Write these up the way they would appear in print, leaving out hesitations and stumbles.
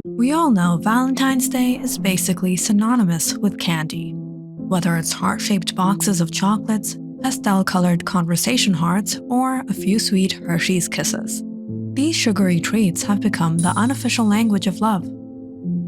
We all know Valentine's Day is basically synonymous with candy. Whether it's heart-shaped boxes of chocolates, pastel-colored conversation hearts, or a few sweet Hershey's kisses. These sugary treats have become the unofficial language of love.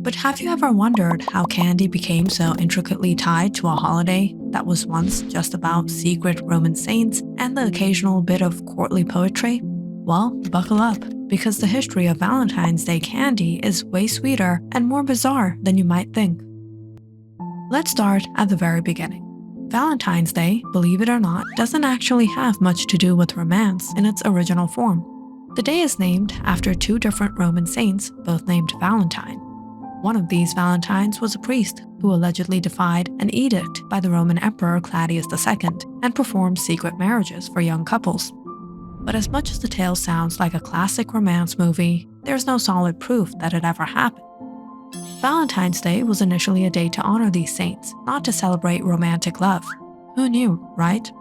But have you ever wondered how candy became so intricately tied to a holiday that was once just about secret Roman saints and the occasional bit of courtly poetry? Well, buckle up, because the history of Valentine's Day candy is way sweeter and more bizarre than you might think. Let's start at the very beginning. Valentine's Day, believe it or not, doesn't actually have much to do with romance in its original form. The day is named after two different Roman saints, both named Valentine. One of these Valentines was a priest who allegedly defied an edict by the Roman Emperor Claudius II and performed secret marriages for young couples. But as much as the tale sounds like a classic romance movie, there's no solid proof that it ever happened. Valentine's Day was initially a day to honor these saints, not to celebrate romantic love. Who knew, right?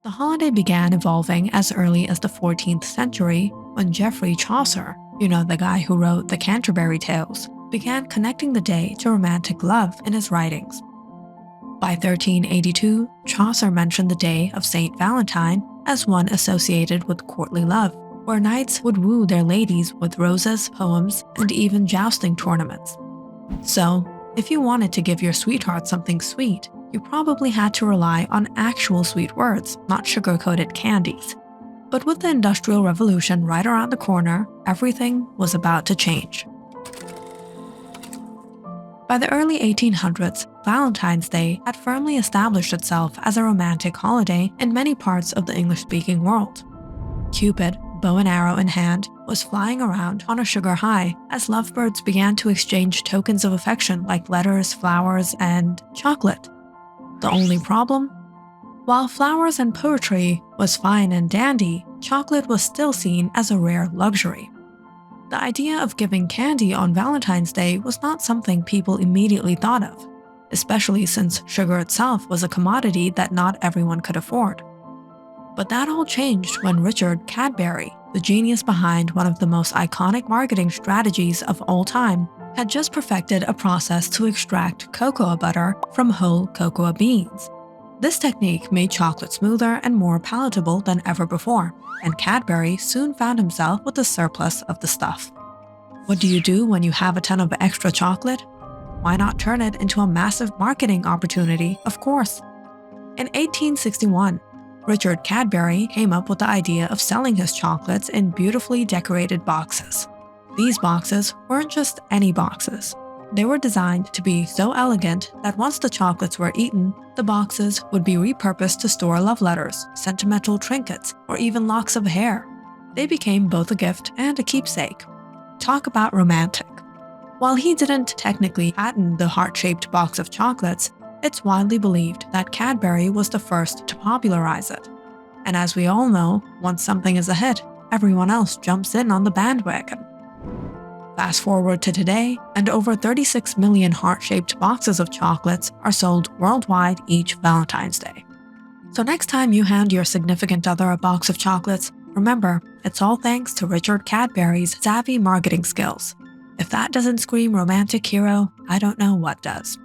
The holiday began evolving as early as the 14th century when Geoffrey Chaucer, the guy who wrote the Canterbury Tales, began connecting the day to romantic love in his writings. By 1382, Chaucer mentioned the day of Saint Valentine as one associated with courtly love, where knights would woo their ladies with roses, poems, and even jousting tournaments. So, if you wanted to give your sweetheart something sweet, you probably had to rely on actual sweet words, not sugar-coated candies. But with the Industrial Revolution right around the corner, everything was about to change. By the early 1800s, Valentine's Day had firmly established itself as a romantic holiday in many parts of the English-speaking world. Cupid, bow and arrow in hand, was flying around on a sugar high as lovebirds began to exchange tokens of affection like letters, flowers, and chocolate. The only problem? While flowers and poetry was fine and dandy, chocolate was still seen as a rare luxury. The idea of giving candy on Valentine's Day was not something people immediately thought of, especially since sugar itself was a commodity that not everyone could afford. But that all changed when Richard Cadbury, the genius behind one of the most iconic marketing strategies of all time, had just perfected a process to extract cocoa butter from whole cocoa beans. This technique made chocolate smoother and more palatable than ever before, and Cadbury soon found himself with a surplus of the stuff. What do you do when you have a ton of extra chocolate? Why not turn it into a massive marketing opportunity, of course? In 1861, Richard Cadbury came up with the idea of selling his chocolates in beautifully decorated boxes. These boxes weren't just any boxes. They were designed to be so elegant that once the chocolates were eaten, the boxes would be repurposed to store love letters, sentimental trinkets, or even locks of hair. They became both a gift and a keepsake. Talk about romantic. While he didn't technically patent the heart-shaped box of chocolates, it's widely believed that Cadbury was the first to popularize it. And as we all know, once something is a hit, everyone else jumps in on the bandwagon. Fast forward to today, and over 36 million heart-shaped boxes of chocolates are sold worldwide each Valentine's Day. So next time you hand your significant other a box of chocolates, remember, it's all thanks to Richard Cadbury's savvy marketing skills. If that doesn't scream romantic hero, I don't know what does.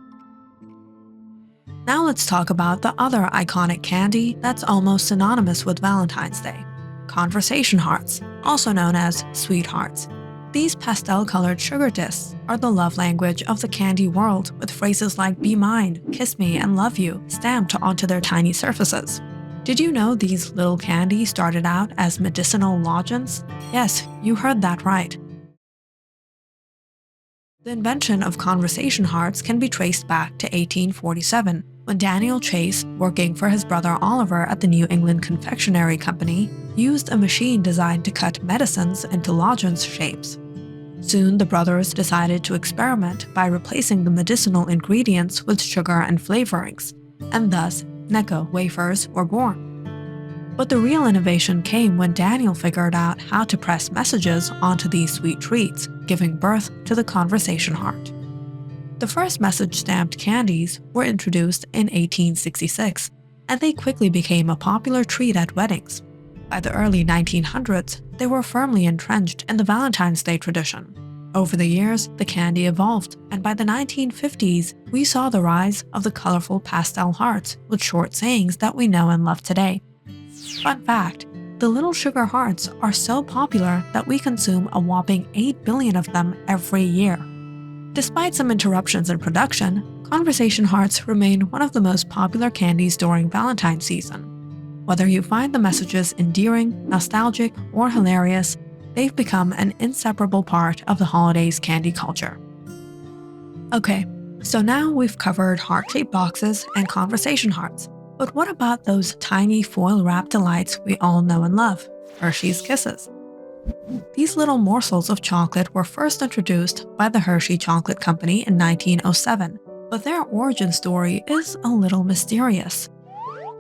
Now let's talk about the other iconic candy that's almost synonymous with Valentine's Day: conversation hearts, also known as sweethearts. These pastel-colored sugar discs are the love language of the candy world, with phrases like "be mine," "kiss me," and "love you" stamped onto their tiny surfaces. Did you know these little candies started out as medicinal lozenges? Yes, you heard that right. The invention of conversation hearts can be traced back to 1847, when Daniel Chase, working for his brother Oliver at the New England Confectionery Company, used a machine designed to cut medicines into lozenge shapes. Soon, the brothers decided to experiment by replacing the medicinal ingredients with sugar and flavorings, and thus, Necco wafers were born. But the real innovation came when Daniel figured out how to press messages onto these sweet treats, giving birth to the conversation heart. The first message-stamped candies were introduced in 1866, and they quickly became a popular treat at weddings. By the early 1900s, they were firmly entrenched in the Valentine's Day tradition. Over the years, the candy evolved, and by the 1950s, we saw the rise of the colorful pastel hearts with short sayings that we know and love today. Fun fact, the little sugar hearts are so popular that we consume a whopping 8 billion of them every year. Despite some interruptions in production, conversation hearts remain one of the most popular candies during Valentine's season. Whether you find the messages endearing, nostalgic, or hilarious, they've become an inseparable part of the holidays' candy culture. Okay, so now we've covered heart-shaped boxes and conversation hearts, but what about those tiny foil-wrapped delights we all know and love, Hershey's Kisses? These little morsels of chocolate were first introduced by the Hershey Chocolate Company in 1907, but their origin story is a little mysterious.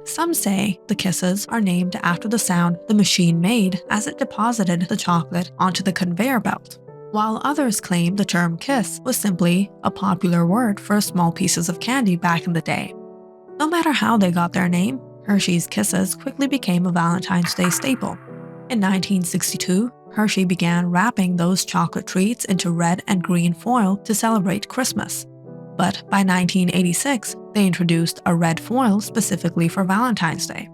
Some say the Kisses are named after the sound the machine made as it deposited the chocolate onto the conveyor belt, while others claim the term kiss was simply a popular word for small pieces of candy back in the day. No matter how they got their name, Hershey's Kisses quickly became a Valentine's Day staple. In 1962, Hershey began wrapping those chocolate treats into red and green foil to celebrate Christmas. But by 1986, they introduced a red foil specifically for Valentine's Day.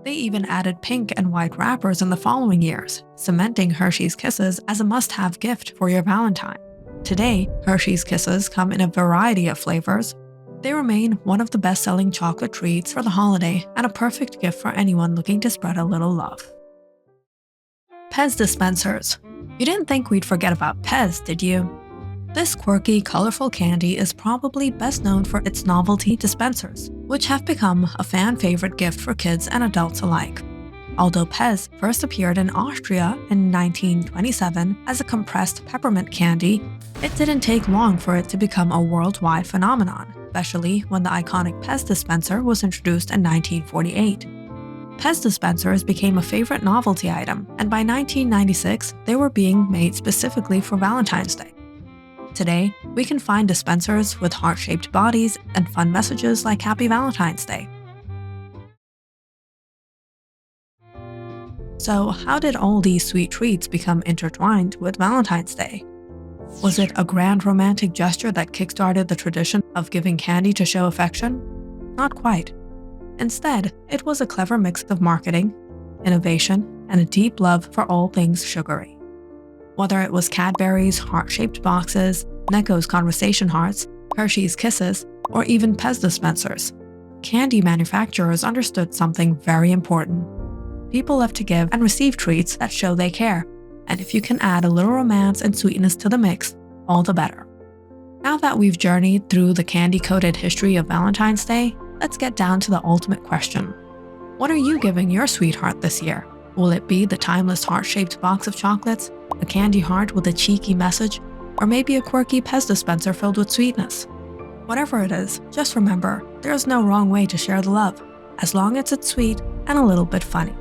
They even added pink and white wrappers in the following years, cementing Hershey's Kisses as a must-have gift for your Valentine. Today, Hershey's Kisses come in a variety of flavors. They remain one of the best-selling chocolate treats for the holiday and a perfect gift for anyone looking to spread a little love. Pez dispensers. You didn't think we'd forget about Pez, did you? This quirky, colorful candy is probably best known for its novelty dispensers, which have become a fan-favorite gift for kids and adults alike. Although Pez first appeared in Austria in 1927 as a compressed peppermint candy, it didn't take long for it to become a worldwide phenomenon, especially when the iconic Pez dispenser was introduced in 1948. Pez dispensers became a favorite novelty item, and by 1996, they were being made specifically for Valentine's Day. Today, we can find dispensers with heart-shaped bodies and fun messages like Happy Valentine's Day. So, how did all these sweet treats become intertwined with Valentine's Day? Was it a grand romantic gesture that kickstarted the tradition of giving candy to show affection? Not quite. Instead, it was a clever mix of marketing, innovation, and a deep love for all things sugary. Whether it was Cadbury's heart-shaped boxes, Necco's conversation hearts, Hershey's Kisses, or even Pez dispensers, candy manufacturers understood something very important. People love to give and receive treats that show they care, and if you can add a little romance and sweetness to the mix, all the better. Now that we've journeyed through the candy-coated history of Valentine's Day, let's get down to the ultimate question. What are you giving your sweetheart this year? Will it be the timeless heart-shaped box of chocolates, a candy heart with a cheeky message, or maybe a quirky Pez dispenser filled with sweetness? Whatever it is, just remember, there's no wrong way to share the love, as long as it's sweet and a little bit funny.